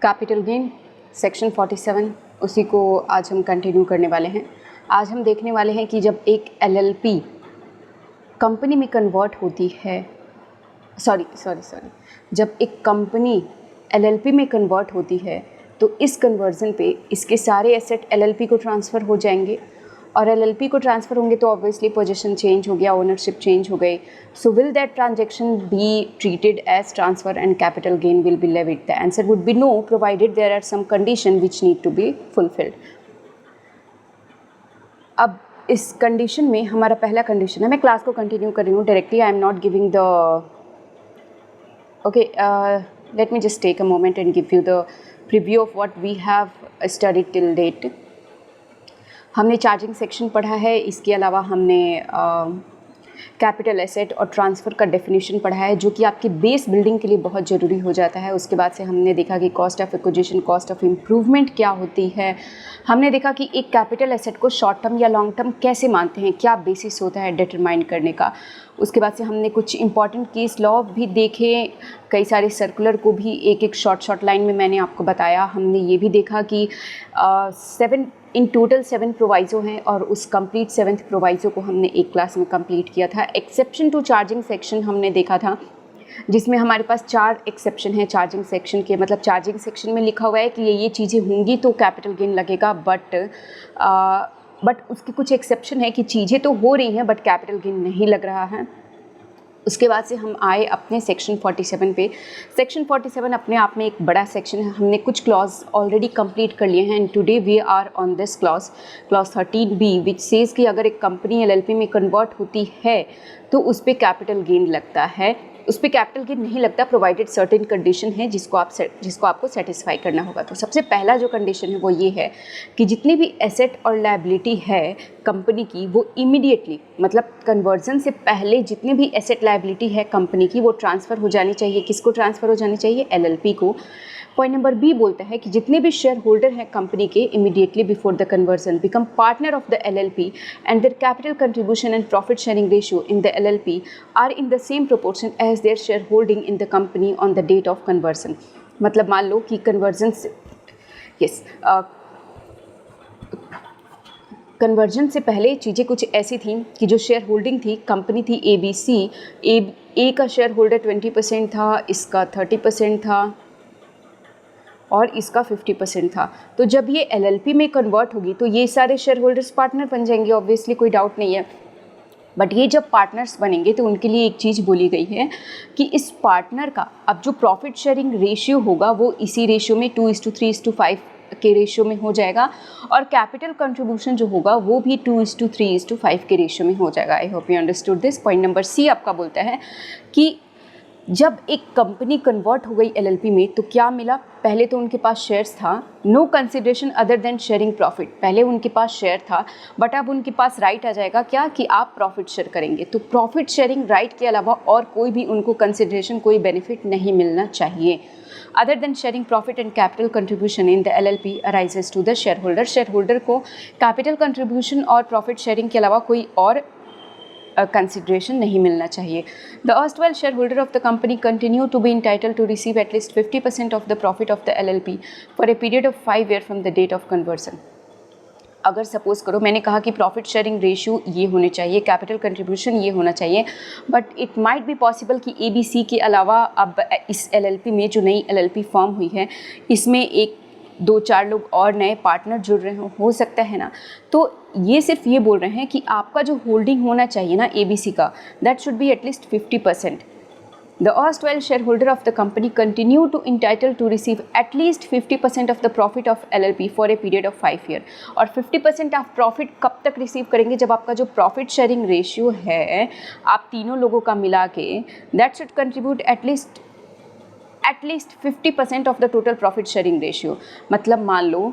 Capital gain section 47 उसी को आज हम कंटिन्यू करने वाले हैं। आज हम देखने वाले हैं कि जब एक एलएलपी कंपनी में कन्वर्ट होती है, जब एक कंपनी एलएलपी में कन्वर्ट होती है तो इस कन्वर्जन पे इसके सारे एसेट एलएलपी को ट्रांसफ़र हो जाएंगे और एलएलपी को ट्रांसफ़र होंगे तो ऑब्वियसली पोजीशन चेंज हो गया, ओनरशिप चेंज हो गई। So will that transaction be treated as transfer and capital gain will be levied? The answer would be no, provided there are some condition which need to be fulfilled. अब इस condition में हमारा पहला condition है, मैं class को continue कर रही हूँ directly, I am not giving the let me just take a moment and give you the preview of what we have studied till date. हमने चार्जिंग सेक्शन पढ़ा है, इसके अलावा हमने कैपिटल एसेट और ट्रांसफ़र का डेफिनेशन पढ़ा है जो कि आपकी बेस बिल्डिंग के लिए बहुत ज़रूरी हो जाता है। उसके बाद से हमने देखा कि cost of acquisition, cost of improvement क्या होती है। हमने देखा कि एक कैपिटल एसेट को शॉर्ट टर्म या लॉन्ग टर्म कैसे मानते हैं, क्या बेसिस होता है डिटरमाइन करने का। उसके बाद से हमने कुछ इंपॉर्टेंट केस लॉ भी देखे, कई सारे सर्कुलर को भी एक शॉर्ट लाइन में मैंने आपको बताया। हमने ये भी देखा कि इन टोटल 7 प्रोवाइज़ो हैं और उस कंप्लीट 7th प्रोवाइज़ो को हमने एक क्लास में कंप्लीट किया था। एक्सेप्शन टू चार्जिंग सेक्शन हमने देखा था जिसमें हमारे पास 4 एक्सेप्शन हैं चार्जिंग सेक्शन के। मतलब चार्जिंग सेक्शन में लिखा हुआ है कि ये चीज़ें होंगी तो कैपिटल गेन लगेगा, बट उसकी कुछ एक्सेप्शन है कि चीज़ें तो हो रही हैं बट कैपिटल गेन नहीं लग रहा है। उसके बाद से हम आए अपने सेक्शन 47 पे। सेक्शन 47 अपने आप में एक बड़ा सेक्शन है। हमने कुछ क्लॉज ऑलरेडी कंप्लीट कर लिए हैं and today we are on this clause 13B which says कि अगर एक कंपनी एलएलपी में कन्वर्ट होती है तो उस पर कैपिटल गेन लगता है। उस पर कैपिटल गेन नहीं लगता प्रोवाइडेड सर्टेन कंडीशन है जिसको आपको सेटिस्फाई करना होगा। तो सबसे पहला जो कंडीशन है वो ये है कि जितनी भी एसेट और लायबिलिटी है कंपनी की वो इमीडिएटली, मतलब कन्वर्जन से पहले जितनी भी एसेट लायबिलिटी है कंपनी की वो ट्रांसफ़र हो जानी चाहिए। किसको ट्रांसफ़र हो जानी चाहिए? एलएलपी को। पॉइंट नंबर बी बोलता है कि जितने भी शेयर होल्डर हैं कंपनी के immediately before the conversion become partner of the LLP and their capital contribution and profit sharing ratio in the LLP are in the same proportion as their shareholding in the company on the date of conversion. मतलब मान लो कि conversion से पहले चीज़ें कुछ ऐसी थी कि जो शेयर होल्डिंग थी कंपनी थी ABC, ए का शेयर होल्डर 20% था, इसका 30% था और इसका 50% था। तो जब ये एलएलपी में कन्वर्ट होगी तो ये सारे शेयर होल्डर्स पार्टनर बन जाएंगे, ऑब्वियसली कोई डाउट नहीं है। बट ये जब पार्टनर्स बनेंगे तो उनके लिए एक चीज़ बोली गई है कि इस पार्टनर का अब जो प्रॉफिट शेयरिंग रेशियो होगा वो इसी रेशियो में 2:3:5 के रेशियो में हो जाएगा और कैपिटल कंट्रीब्यूशन जो होगा वो भी 2:3:5 के रेशियो में हो जाएगा। I hope you understood this. Point number C आपका बोलता है कि जब एक कंपनी कन्वर्ट हो गई एलएलपी में तो क्या मिला? पहले तो उनके पास शेयर्स था, no consideration other than sharing profit. पहले उनके पास शेयर था बट अब उनके पास राइट आ जाएगा क्या कि आप प्रॉफिट शेयर करेंगे। तो प्रॉफिट शेयरिंग राइट के अलावा और कोई भी उनको कंसिडरेशन, कोई बेनिफिट नहीं मिलना चाहिए। Other than sharing profit and capital contribution in the LLP arises to the shareholder. Shareholder को कैपिटल कंट्रीब्यूशन और प्रॉफिट शेयरिंग के अलावा कोई और consideration नहीं मिलना चाहिए। The erstwhile shareholder of the company continue to be entitled to receive at least 50% of the profit of the LLP for a period of 5 years from the date of conversion। अगर suppose करो मैंने कहा कि profit sharing ratio ये होने चाहिए, capital contribution ये होना चाहिए, but it might be possible कि ABC के अलावा अब इस एलएलपी में जो नई एलएलपी फॉर्म हुई है इसमें 1-2-4 लोग और नए पार्टनर जुड़ रहे हो सकता है ना। तो ये सिर्फ ये बोल रहे हैं कि आपका जो होल्डिंग होना चाहिए ना ABC का, that should be at least 50%। The erstwhile shareholder of the company continue to entitled to receive at least 50% of the profit of LLP for a period of 5 years। और 50% आप प्रॉफिट कब तक रिसीव करेंगे? जब आपका जो प्रॉफिट शेयरिंग रेशियो है आप तीनों लोगों का मिला के that should contribute at least 50% of the total profit sharing ratio. मतलब मान लो,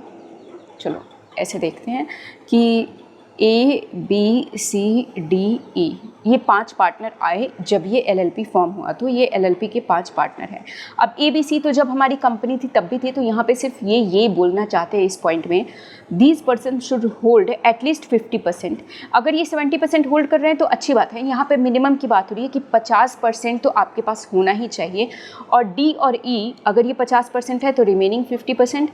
चलो ऐसे देखते हैं कि ABCDE ये 5 पार्टनर आए जब ये LLP फॉर्म हुआ, तो ये LLP के 5 पार्टनर हैं। अब ABC तो जब हमारी कंपनी थी तब भी थी, तो यहाँ पे सिर्फ ये बोलना चाहते हैं इस पॉइंट में, these person should hold at least 50%। अगर ये 70% होल्ड कर रहे हैं तो अच्छी बात है, यहाँ पे मिनिमम की बात हो रही है कि 50% तो आपके पास होना ही चाहिए। और D और E अगर ये 50% है तो रिमेनिंग 50%,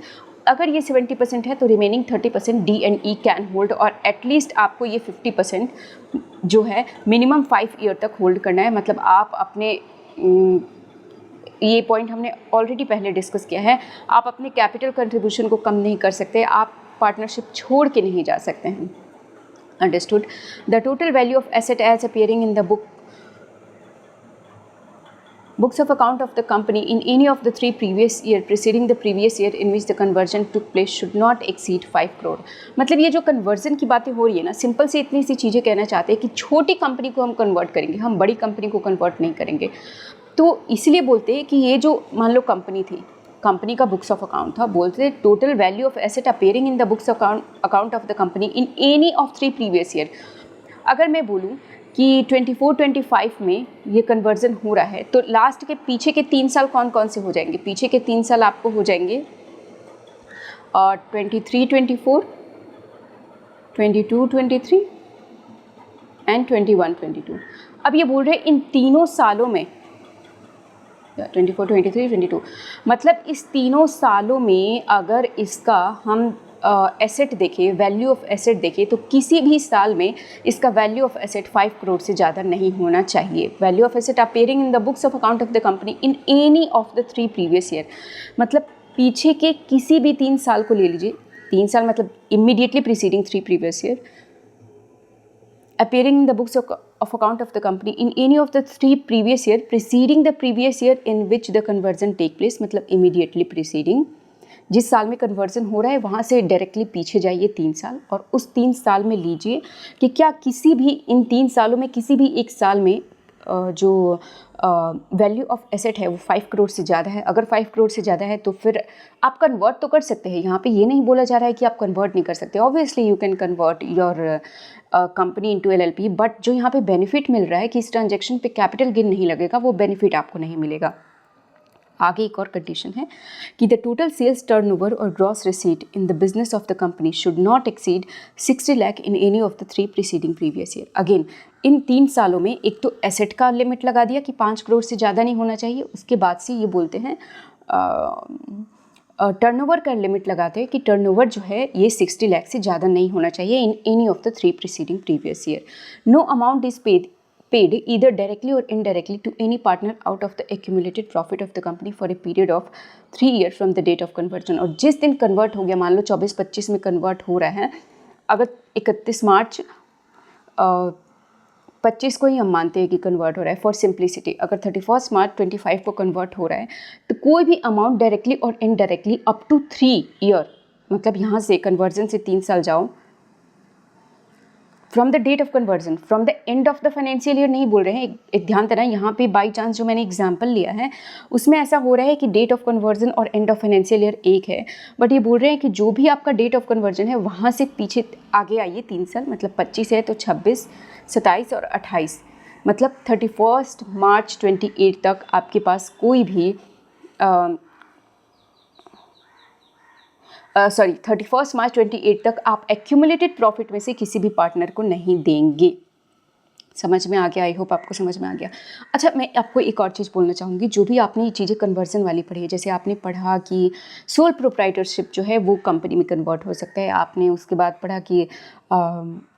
अगर ये 70% है तो remaining 30% D and E can hold, और एटलीस्ट आपको ये 50% जो है मिनिमम 5 ईयर तक होल्ड करना है। मतलब आप अपने ये पॉइंट हमने ऑलरेडी पहले डिस्कस किया है, आप अपने कैपिटल कंट्रीब्यूशन को कम नहीं कर सकते, आप पार्टनरशिप छोड़ के नहीं जा सकते हैं। Understood. The total value of asset as appearing in the books of account of the company in any of the 3 previous year preceding the previous year in which the conversion took place should not exceed 5 crore। मतलब ये जो conversion की बातें हो रही है ना, simple से इतनी सी चीज़ें कहना चाहते हैं कि छोटी कंपनी को हम कन्वर्ट करेंगे, हम बड़ी कंपनी को कन्वर्ट नहीं करेंगे। तो इसलिए बोलते हैं कि ये जो मान लो कंपनी थी, कंपनी का बुक्स ऑफ अकाउंट था, बोलते total value of asset appearing in the books account of the company in any of 3 previous year. अगर मैं बोलूँ कि 24-25 में ये कन्वर्जन हो रहा है, तो लास्ट के पीछे के 3 साल कौन कौन से हो जाएंगे? पीछे के 3 साल आपको हो जाएंगे 23-24, 22-23 एंड 21-22। अब ये बोल रहे हैं इन तीनों सालों में 24, 23, 22, मतलब इस तीनों सालों में अगर इसका हम एसेट देखें, वैल्यू ऑफ एसेट देखें, तो किसी भी साल में इसका वैल्यू ऑफ एसेट 5 करोड़ से ज़्यादा नहीं होना चाहिए। Value of asset appearing in the books of account of the company in any of the 3 previous year, मतलब पीछे के किसी भी 3 साल को ले लीजिए, 3 साल मतलब immediately preceding 3 previous year, appearing in the books of account of the company in any of the 3 previous year preceding the previous year in which the conversion take place, मतलब immediately preceding, जिस साल में conversion हो रहा है वहाँ से directly पीछे जाइए 3 साल, और उस 3 साल में लीजिए कि क्या किसी भी इन 3 सालों में किसी भी एक साल में जो वैल्यू ऑफ एसेट है वो 5 करोड़ से ज़्यादा है। अगर 5 करोड़ से ज़्यादा है तो फिर आप कन्वर्ट तो कर सकते हैं। यहाँ पे ये नहीं बोला जा रहा है कि आप कन्वर्ट नहीं कर सकते, obviously you can convert your company into LLP, but जो यहाँ पे बेनिफिट मिल रहा है कि इस ट्रांजैक्शन पे कैपिटल गेन नहीं लगेगा, वो बेनिफिट आपको नहीं मिलेगा। आगे एक और कंडीशन है कि द टोटल सेल्स टर्नओवर और gross receipt in the business of the company should not exceed 60 lakh in any of the 3 preceding previous year. Again in 3 सालों में एक तो एसेट का लिमिट लगा दिया कि 5 करोड़ से ज़्यादा नहीं होना चाहिए, उसके बाद से ये बोलते हैं टर्नओवर का लिमिट लगाते हैं कि टर्नओवर जो है ये 60 लाख से ज़्यादा नहीं होना चाहिए in any of the 3 preceding previous year. No amount is paid either directly or indirectly to any partner out of the accumulated profit of the company for a period of 3 years from the date of conversion। और जिस दिन convert हो गया, मान लो 24-25 में convert हो रहा है, अगर 31 मार्च 25 को ही हम मानते हैं कि कन्वर्ट हो रहा है फॉर सिंप्लिसिटी, अगर 31 मार्च 25 को कन्वर्ट हो रहा है तो कोई भी अमाउंट डायरेक्टली और इनडायरेक्टली अप टू 3 ईयर, मतलब यहाँ से कन्वर्जन से 3 साल जाओ, from the date of conversion, from the end of the financial year नहीं बोल रहे हैं। एक ध्यान देना, यहाँ पे बाई चांस जो मैंने एग्जांपल लिया है उसमें ऐसा हो रहा है कि डेट ऑफ कन्वर्जन और एंड ऑफ फाइनेंशियल ईयर एक है, बट ये बोल रहे हैं कि जो भी आपका डेट ऑफ कन्वर्जन है वहाँ से पीछे आगे आइए 3 साल, मतलब 25 है तो 26, 27 और 28, मतलब 31 मार्च 28 तक आपके पास कोई भी 31 मार्च 28 तक आप एक्यूमुलेटेड प्रॉफिट में से किसी भी पार्टनर को नहीं देंगे। समझ में आ गया? आई होप आपको समझ में आ गया। अच्छा, मैं आपको एक और चीज़ बोलना चाहूँगी, जो भी आपने ये चीज़ें कन्वर्जन वाली पढ़ी है, जैसे आपने पढ़ा कि सोल प्रोप्राइटरशिप जो है वो कंपनी में कन्वर्ट हो सकता है, आपने उसके बाद पढ़ा कि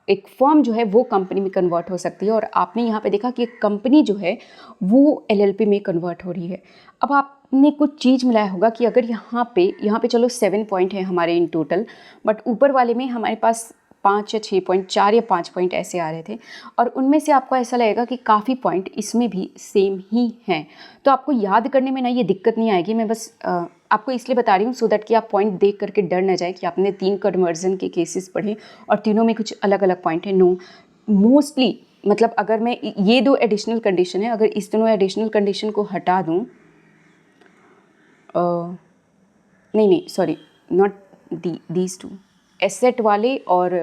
एक फर्म जो है वो कंपनी में कन्वर्ट हो सकती है, और आपने यहाँ पे देखा कि एक कंपनी जो है वो LLP में कन्वर्ट हो रही है। अब आपने कुछ चीज़ मिलाया होगा कि अगर यहाँ पे चलो 7 पॉइंट है हमारे इन टोटल, बट ऊपर वाले में हमारे पास 5 या 6 पॉइंट, 4 या 5 पॉइंट ऐसे आ रहे थे, और उनमें से आपको ऐसा लगेगा कि काफ़ी पॉइंट इसमें भी सेम ही हैं, तो आपको याद करने में ना ये दिक्कत नहीं आएगी। मैं बस आपको इसलिए बता रही हूँ सो दैट कि आप पॉइंट देख करके डर ना जाए कि आपने 3 कन्वर्जन के केसेस पढ़े और तीनों में कुछ अलग अलग पॉइंट है। नो, मोस्टली मतलब अगर मैं ये 2 एडिशनल कंडीशन है, अगर इस दोनों एडिशनल कंडीशन को हटा दूँ, नहीं सॉरी, नॉट दीज 2, एसेट वाले और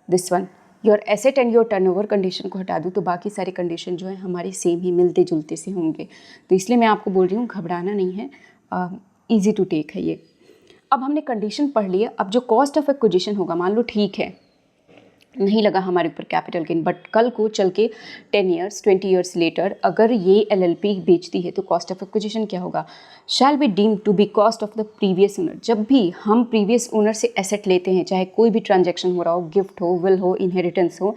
this one, your asset and your turnover condition को हटा दूँ तो बाकी सारे कंडीशन जो है हमारे सेम ही मिलते जुलते से होंगे। तो इसलिए मैं आपको बोल रही हूँ घबराना नहीं है, ईजी टू टेक है ये। अब हमने कंडीशन पढ़ लिया। अब जो कॉस्ट ऑफ एक्विजिशन होगा, मान लो ठीक है नहीं लगा हमारे ऊपर कैपिटल गेन, बट कल को चल के 10 ईयर्स 20 ईयर्स लेटर अगर ये एलएलपी बेचती है तो कॉस्ट ऑफ एक्विजिशन क्या होगा, shall be deemed to be cost of the previous owner. जब भी हम प्रीवियस ओनर से एसेट लेते हैं, चाहे कोई भी ट्रांजैक्शन हो रहा हो, गिफ्ट हो, विल हो, इनहेरिटेंस हो,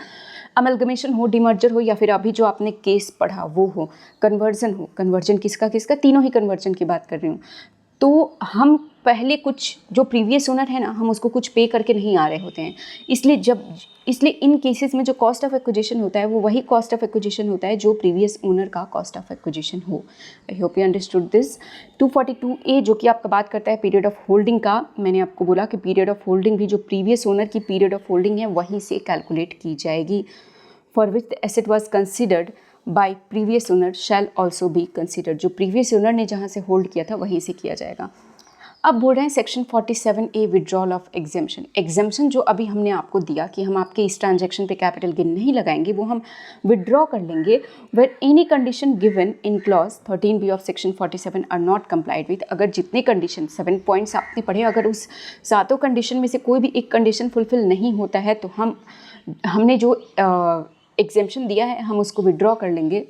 अमलगमेशन हो, डिमर्जर हो, या फिर अभी जो आपने केस पढ़ा वो हो, कन्वर्जन हो, कन्वर्जन किसका किसका, तीनों ही कन्वर्जन की बात कर रही हूँ, तो हम पहले कुछ जो प्रीवियस ओनर है ना, हम उसको कुछ पे करके नहीं आ रहे होते हैं। इसलिए इन केसेस में जो कॉस्ट ऑफ एक्विजिशन होता है वो वही कॉस्ट ऑफ एक्विजिशन होता है जो प्रीवियस ओनर का कॉस्ट ऑफ एक्विजिशन हो। आई hope you understood this. 242A जो कि आपका बात करता है पीरियड ऑफ होल्डिंग का, मैंने आपको बोला कि पीरियड ऑफ होल्डिंग भी जो प्रीवियस ओनर की पीरियड ऑफ होल्डिंग है वहीं से कैलकुलेट की जाएगी। For which the asset was considered bye previous owner shall also be considered. जो प्रीवियस ओनर ने जहाँ से होल्ड किया था वहीं से किया जाएगा। अब बोल रहे हैं section 47A withdrawal of exemption. Exemption जो अभी हमने आपको दिया कि हम आपके इस ट्रांजैक्शन पे कैपिटल गेन नहीं लगाएंगे, वो हम विड्रॉ कर लेंगे where any condition given in clause 13B of section 47 are not complied with. अगर जितने कंडीशन 7 पॉइंट्स आपने पढ़े, अगर उस सातों कंडीशन में से कोई भी एक कंडीशन फुलफिल नहीं होता है तो हमने जो एग्जेम्पशन दिया है हम उसको विड्रॉ कर लेंगे।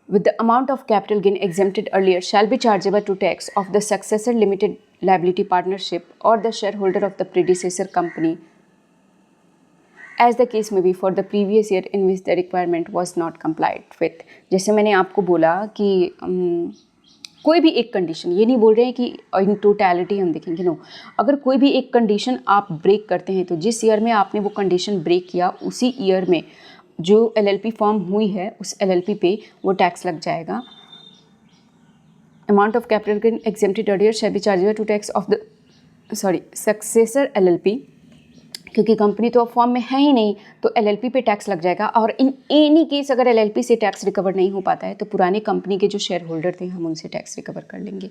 With the amount of capital gain exempted earlier shall be chargeable to tax of the successor limited liability partnership or the shareholder of the predecessor company, as the case may be for the previous year in which the requirement was not complied with। जैसे मैंने आपको बोला कि कोई भी एक condition, ये नहीं बोल रहे हैं कि इन टोटैलिटी हम देखेंगे, नो, अगर कोई भी एक कंडीशन आप ब्रेक करते हैं तो जिस ईयर में आपने वो कंडीशन ब्रेक किया उसी ईयर में जो एलएलपी फॉर्म हुई है उस एलएलपी पे वो टैक्स लग जाएगा। Amount of capital gain exempted earlier shall be chargeable to tax of the successor LLP, क्योंकि कंपनी तो अब फॉर्म में है ही नहीं तो एलएलपी पे टैक्स लग जाएगा। और इन एनी केस अगर एलएलपी से टैक्स रिकवर नहीं हो पाता है तो पुराने कंपनी के जो शेयर होल्डर थे हम उनसे टैक्स रिकवर कर लेंगे।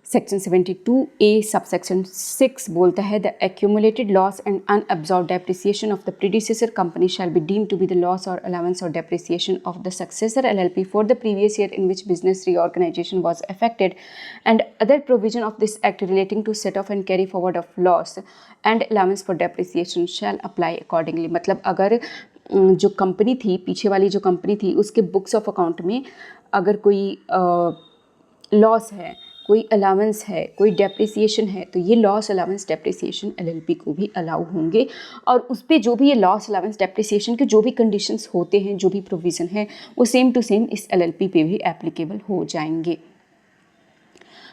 सेक्शन 72A सबसेक्शन 6 बोलता है the accumulated loss and unabsorbed depreciation of the predecessor company shall be deemed to be the loss और अलाउंस और depreciation of the successor LLP for the previous year in which business reorganisation was affected and other provision of this act relating to set off and carry forward of loss and allowance for depreciation shall apply accordingly. मतलब अगर जो company थी, पीछे वाली जो company थी, उसके books of account में अगर कोई लॉस है, कोई अलाउंस है, कोई डेप्रिसिएशन है, तो ये लॉस अलाउंस डेप्रिसिएशन एलएलपी को भी अलाउ होंगे और उस पर जो भी ये लॉस अलाउंस डेप्रिसिएशन के जो भी कंडीशंस होते हैं, जो भी प्रोविज़न है, वो सेम टू सेम इस एलएलपी पे भी एप्लीकेबल हो जाएंगे।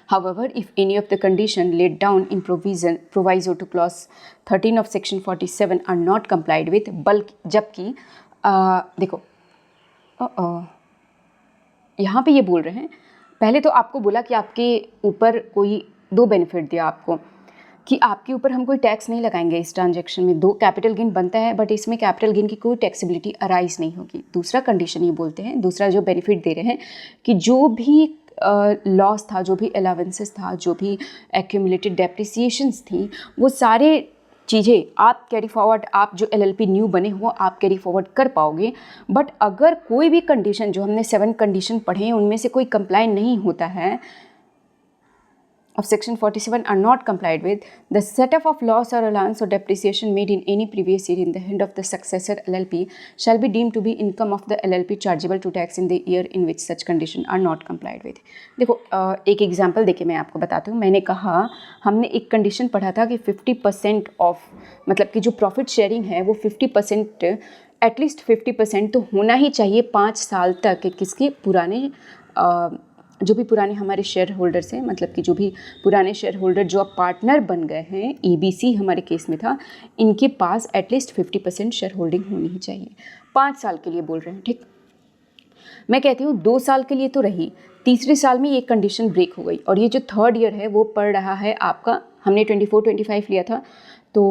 However, if any of the condition laid down in proviso to clause 13 of section 47 are not complied with, जबकि देखो यहाँ पे ये बोल रहे हैं, पहले तो आपको बोला कि आपके ऊपर कोई दो बेनिफिट दिया आपको कि आपके ऊपर हम कोई टैक्स नहीं लगाएंगे इस ट्रांजैक्शन में, दो कैपिटल गेन बनता है बट इसमें कैपिटल गेन की कोई टैक्सेबिलिटी अराइज नहीं होगी। दूसरा कंडीशन ये बोलते हैं, दूसरा जो बेनिफिट दे रहे हैं कि जो भी लॉस था, जो भी अलाउंसेस था, जो भी एक्यूमुलेटेड डेप्रिसिएशंस थी, वो सारे चीज़ें आप कैरी फॉरवर्ड, आप जो एलएलपी न्यू बने हो आप कैरी फॉरवर्ड कर पाओगे। बट अगर कोई भी कंडीशन, जो हमने 7 कंडीशन पढ़े हैं, उनमें से कोई कंप्लाई नहीं होता है of section 47 are not complied with, the set-off of loss or allowance or depreciation made in any previous year in the hand of the successor LLP shall be deemed to be income of the LLP chargeable to tax in the year in which such condition are not complied with। देखो एक example देके मैं आपको बताती हूँ। मैंने कहा हमने एक कंडीशन पढ़ा था कि 50% ऑफ, मतलब कि जो प्रॉफिट शेयरिंग है वो 50%, एटलीस्ट 50% तो होना ही चाहिए 5 साल तक किसके, पुराने जो भी पुराने हमारे शेयर होल्डर्स हैं, मतलब कि जो भी पुराने शेयर होल्डर जो अब पार्टनर बन गए हैं, EBC हमारे केस में था, इनके पास एटलीस्ट 50% शेयर होल्डिंग होनी ही चाहिए। 5 साल के लिए बोल रहे हैं, ठीक। मैं कहती हूँ 2 साल के लिए तो रही, तीसरे साल में ये कंडीशन ब्रेक हो गई और ये जो थर्ड ईयर है वो पड़ रहा है आपका, हमने 24-25 लिया था तो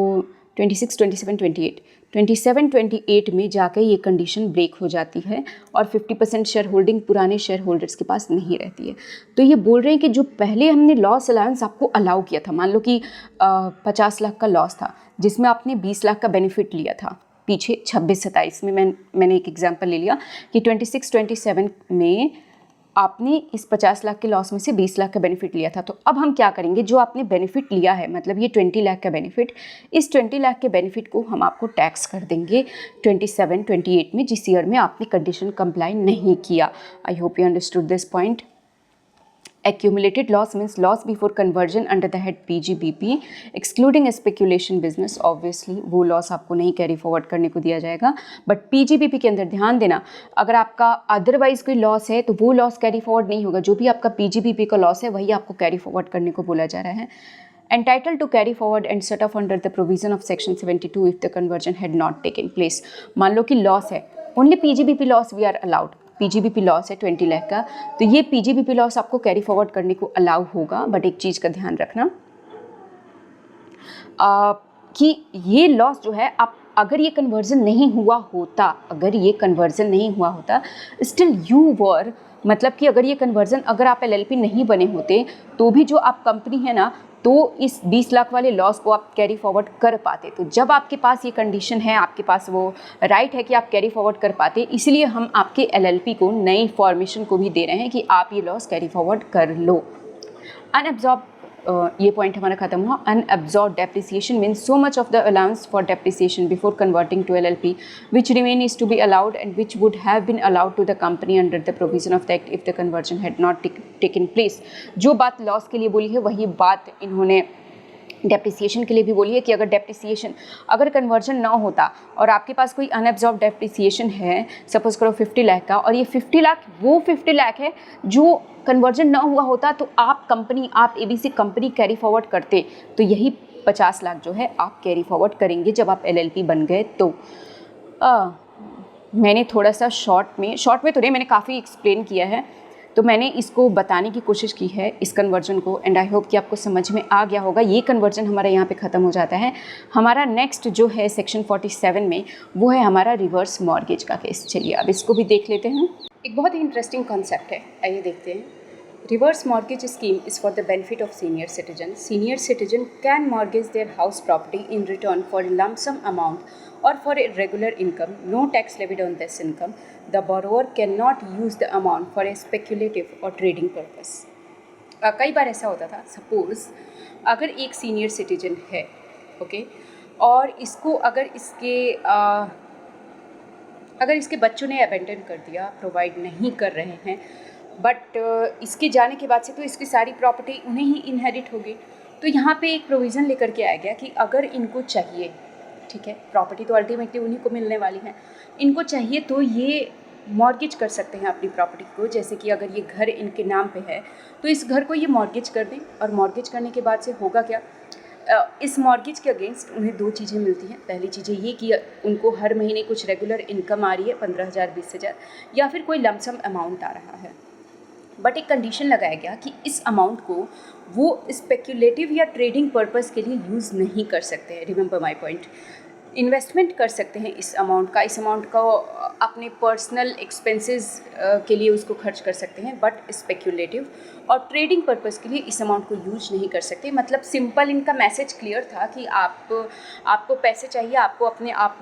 26, 27, 28, 27-28 में जाकर ये कंडीशन ब्रेक हो जाती है और 50% शेयर होल्डिंग पुराने शेयर होल्डर्स के पास नहीं रहती है। तो ये बोल रहे हैं कि जो पहले हमने लॉस अलाउंस आपको अलाउ किया था, मान लो कि 50 लाख का लॉस था, जिसमें आपने 20 लाख का बेनिफिट लिया था पीछे 26-27 में, मैंने एक एग्जांपल ले लिया कि 26-27 में आपने इस 50 लाख के लॉस में से 20 लाख का बेनिफिट लिया था। तो अब हम क्या करेंगे, जो आपने बेनिफिट लिया है, मतलब ये 20 लाख का बेनिफिट, इस 20 लाख के बेनिफिट को हम आपको टैक्स कर देंगे 27-28 में, जिस ईयर में आपने कंडीशन कंप्लाई नहीं किया। आई hope you understood this point. Accumulated loss means loss before conversion under the head PGBP excluding speculation business। obviously वो लॉस आपको नहीं कैरी फॉरवर्ड करने को दिया जाएगा, बट PGBP के अंदर ध्यान देना, अगर आपका अदरवाइज कोई लॉस है तो वो लॉस कैरी फॉरवर्ड नहीं होगा। जो भी आपका PGBP का लॉस है वही आपको कैरी फॉरवर्ड करने को बोला जा रहा है। Entitled to carry forward and set off under the provision of section 72 if the conversion had not taken place। मान लो कि लॉस है, only PGBP loss we are allowed, PGBP loss है 20 लाख का, तो ये PGBP लॉस आपको कैरी फॉरवर्ड करने को अलाउ होगा। बट एक चीज़ का ध्यान रखना कि ये लॉस जो है, आप अगर ये कन्वर्जन नहीं हुआ होता, स्टिल यू वर, मतलब कि अगर ये कन्वर्जन, अगर आप LLP नहीं बने होते तो भी जो आप कंपनी है ना, तो इस 20 लाख वाले लॉस को आप कैरी फॉरवर्ड कर पाते। तो जब आपके पास ये कंडीशन है, आपके पास वो राइट है कि आप कैरी फॉरवर्ड कर पाते, इसलिए हम आपके LLP को नई फॉर्मेशन को भी दे रहे हैं कि आप ये लॉस कैरी फॉरवर्ड कर लो। अनएब्जॉर्ब, ये पॉइंट हमारा खत्म हुआ। Unabsorbed depreciation means so much of the allowance for depreciation before converting to LLP which remain is to be allowed and which would have been allowed to the company under the provision of the act if the conversion had not taken place. जो बात loss के लिए बोली है वही बात इन्होंने depreciation के लिए भी बोली है कि अगर कन्वर्जन ना होता और आपके पास कोई अनएब्जॉर्ब डेप्रिसिएशन है, सपोज करो 50 लाख का, और ये 50 लाख वो 50 लाख है जो कन्वर्जन ना हुआ होता, तो आप ABC कंपनी कैरी फॉरवर्ड करते, तो यही 50 लाख जो है आप कैरी फॉरवर्ड करेंगे जब आप LLP बन गए। तो मैंने थोड़ा सा शॉर्ट में तो नहीं, मैंने काफ़ी एक्सप्लेन किया है, तो मैंने इसको बताने की कोशिश की है इस कन्वर्जन को, एंड आई होप कि आपको समझ में आ गया होगा। ये कन्वर्जन हमारा यहाँ पे ख़त्म हो जाता है। हमारा नेक्स्ट जो है सेक्शन 47 में, वो है हमारा रिवर्स मॉर्गेज का केस। चलिए अब इसको भी देख लेते हैं। एक बहुत ही इंटरेस्टिंग कॉन्सेप्ट है, आइए देखते हैं। Reverse mortgage scheme is for the benefit of senior citizen. Senior citizen can mortgage their house property in return for lump sum amount or for a regular income, no tax levied on this income. The borrower cannot use the amount for a speculative or trading purpose। कई बार ऐसा होता था, suppose अगर एक senior citizen है, okay, और इसको अगर इसके बच्चों ने अबेंडन कर दिया, प्रोवाइड नहीं कर रहे हैं, बट इसके जाने के बाद से तो इसकी सारी प्रॉपर्टी उन्हें ही इनहेरिट होगी। तो यहाँ पे एक प्रोविज़न लेकर के आया गया कि अगर इनको चाहिए, ठीक है, प्रॉपर्टी तो अल्टीमेटली उन्हीं को मिलने वाली है, इनको चाहिए तो ये मॉर्गेज कर सकते हैं अपनी प्रॉपर्टी को। जैसे कि अगर ये घर इनके नाम पे है तो इस घर को ये मॉर्गेज कर दें, और मॉर्गेज करने के बाद से होगा क्या, इस मॉर्गेज के अगेंस्ट उन्हें 2 चीज़ें मिलती हैं। पहली चीज़ें ये कि उनको हर महीने कुछ रेगुलर इनकम आ रही है, 15,000 20,000, या फिर कोई लमसम अमाउंट आ रहा है। बट एक कंडीशन लगाया गया कि इस अमाउंट को वो स्पेक्यूलेटिव या ट्रेडिंग पर्पस के लिए यूज़ नहीं कर सकते हैं। रिमेंबर माय पॉइंट, इन्वेस्टमेंट कर सकते हैं इस अमाउंट का अपने पर्सनल एक्सपेंसेस के लिए उसको खर्च कर सकते हैं, बट स्पेक्यूलेटिव और ट्रेडिंग पर्पस के लिए इस अमाउंट को यूज नहीं कर सकते। मतलब सिंपल इनका मैसेज क्लियर था कि आपको पैसे चाहिए, आप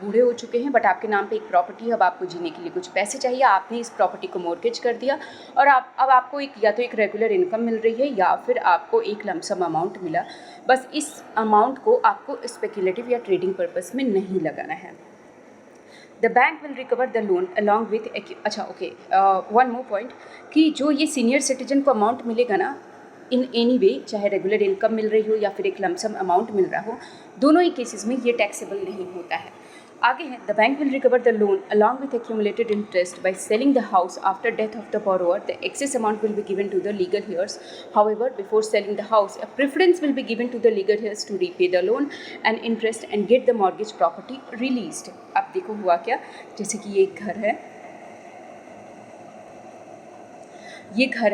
बूढ़े हो चुके हैं, बट आपके नाम पे एक प्रॉपर्टी है, अब आपको जीने के लिए कुछ पैसे चाहिए, आपने इस प्रॉपर्टी को मॉर्गेज कर दिया, और अब आपको या तो एक रेगुलर इनकम मिल रही है या फिर आपको एक लमसम अमाउंट मिला। बस इस अमाउंट को आपको स्पेक्यूलेटिव या ट्रेडिंग पर्पस में नहीं लगाना है। The bank will recover the loan along with, अच्छा ओके, वन मोर पॉइंट, कि जो ये सीनियर सिटीजन को अमाउंट मिलेगा ना, इन एनी वे, चाहे रेगुलर इनकम मिल रही हो या फिर एक लमसम अमाउंट मिल रहा हो, दोनों ही केसेस में ये टैक्सेबल नहीं होता है। आगे है, the bank will recover the loan along with accumulated interest by selling the house after death of the borrower. The excess amount will be given to the legal heirs. However, before selling the house, a preference will be given to the legal heirs to repay the loan and interest and get the mortgage property released। अब देखो हुआ क्या, जैसे कि ये घर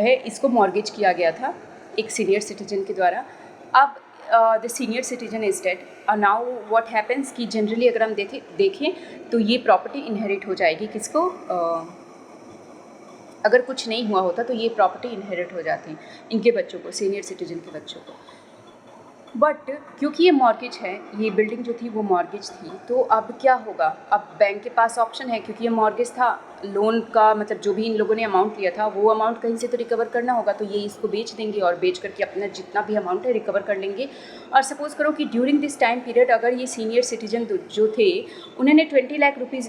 है, इसको मॉर्गेज किया गया था एक सीनियर सिटीजन के द्वारा। अब the senior citizen is dead, now what happens कि जनरली अगर हम देखें तो ये प्रॉपर्टी इनहेरिट हो जाएगी किसको, अगर कुछ नहीं हुआ होता तो ये प्रॉपर्टी इनहेरिट हो जाती इनके बच्चों को, सीनियर सिटीजन के बच्चों को। बट क्योंकि ये मॉर्गेज है, ये बिल्डिंग जो थी वो मॉर्गेज थी, तो अब क्या होगा, अब बैंक के पास ऑप्शन है, क्योंकि ये मॉर्गेज था, लोन का मतलब जो भी इन लोगों ने अमाउंट लिया था वो अमाउंट कहीं से तो रिकवर करना होगा, तो ये इसको बेच देंगे और बेच करके अपना जितना भी अमाउंट है रिकवर कर लेंगे। और सपोज़ करो कि ड्यूरिंग दिस टाइम पीरियड अगर ये सीनियर सिटीजन जो थे उन्होंने 20 लाख रुपीज़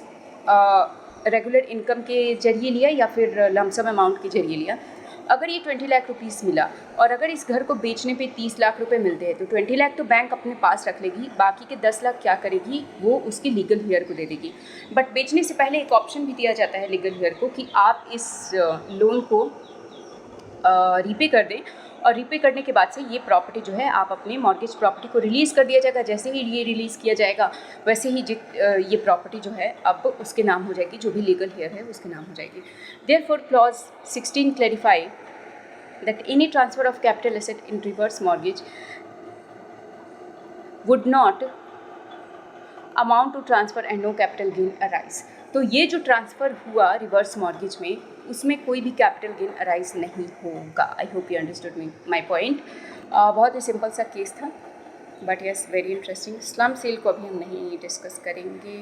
रेगुलर इनकम के जरिए लिया या फिर लमसम अमाउंट के जरिए लिया, अगर ये 20 लाख रुपीज़ मिला और अगर इस घर को बेचने पे 30 लाख रुपए मिलते हैं तो 20 लाख तो बैंक अपने पास रख लेगी, बाकी के 10 लाख क्या करेगी, वो उसके लीगल हेयर को दे देगी। बट बेचने से पहले एक ऑप्शन भी दिया जाता है लीगल हेयर को कि आप इस लोन को रीपे कर दें, और रीपे करने के बाद से ये प्रॉपर्टी जो है आप अपने मॉर्गेज प्रॉपर्टी को रिलीज़ कर दिया जाएगा। जैसे ही ये रिलीज़ किया जाएगा वैसे ही ये प्रॉपर्टी जो है अब उसके नाम हो जाएगी, जो भी लीगल हेयर है उसके नाम हो जाएगी। Therefore clause 16 clarify that any transfer of capital asset in reverse mortgage would not amount to transfer and no capital gain arise। तो ये जो ट्रांसफ़र हुआ रिवर्स मॉर्गेज में उसमें कोई भी कैपिटल गेन अराइज नहीं होगा। आई hope you understood my point. बहुत ही सिंपल सा केस था, but yes very interesting. Slump sale को अभी हम नहीं डिस्कस करेंगे।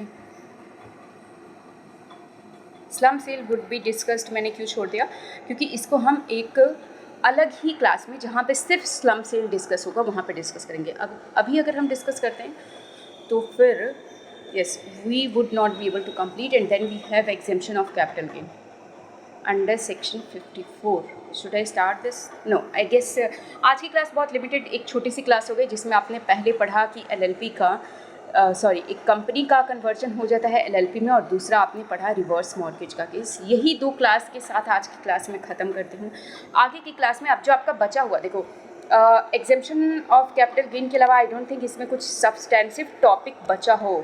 Slump sale would be discussed, मैंने क्यों छोड़ दिया, क्योंकि इसको हम एक अलग ही क्लास में जहाँ पे सिर्फ स्लम सेल डिस्कस होगा वहाँ पे डिस्कस करेंगे। अब अभी अगर हम डिस्कस करते हैं तो फिर yes we would not be able to complete and then we have exemption of capital gain under section 54। Should I start this? No, I guess आज की क्लास बहुत लिमिटेड, एक छोटी सी क्लास हो गई जिसमें आपने पहले पढ़ा कि एलएलपी का एक कंपनी का कन्वर्जन हो जाता है एलएलपी में, और दूसरा आपने पढ़ा रिवर्स मॉर्गेज का केस। यही 2 क्लास के साथ आज की क्लास में ख़त्म करती हूँ। आगे की क्लास में अब जो आपका बचा हुआ, देखो एग्जेम्पशन ऑफ कैपिटल गेन के अलावा आई डोंट थिंक इसमें कुछ सब्सटेंसिव टॉपिक बचा हो।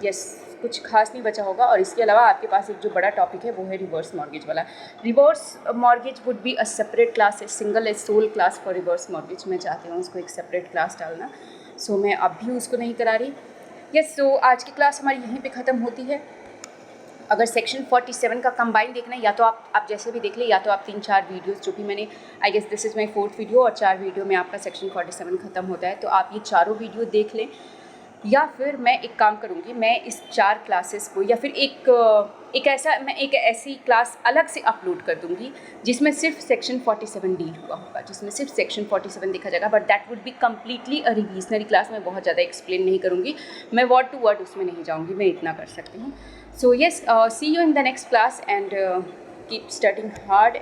यस कुछ खास नहीं बचा होगा। और इसके अलावा आपके पास एक जो बड़ा टॉपिक है वो है रिवर्स मॉर्गेज वाला। Reverse mortgage would be a separate class, a single a sole class for reverse mortgage. मैं चाहती हूँ उसको एक सेपरेट क्लास डालना, सो मैं अब भी उसको नहीं करा रही। यस सो आज की क्लास हमारी यहीं पे ख़त्म होती है। अगर सेक्शन 47 का कंबाइन देखना है, या तो आप जैसे भी देख लें, या तो आप 3-4 वीडियोस जो कि मैंने, I guess this is my 4th video, और 4 वीडियो में आपका सेक्शन 47 ख़त्म होता है, तो आप ये चारों वीडियो देख लें। या फिर मैं एक काम करूँगी, मैं इस 4 क्लासेस को, या फिर मैं एक ऐसी क्लास अलग से अपलोड कर दूँगी जिसमें सिर्फ सेक्शन 47 डील हुआ होगा, जिसमें सिर्फ सेक्शन 47 देखा जाएगा। But that would be completely a revisionary class. मैं बहुत ज़्यादा एक्सप्लेन नहीं करूँगी, मैं वर्ड टू वर्ड उसमें नहीं जाऊँगी, मैं इतना कर सकती हूँ। So yes, see you in the next class and keep studying hard.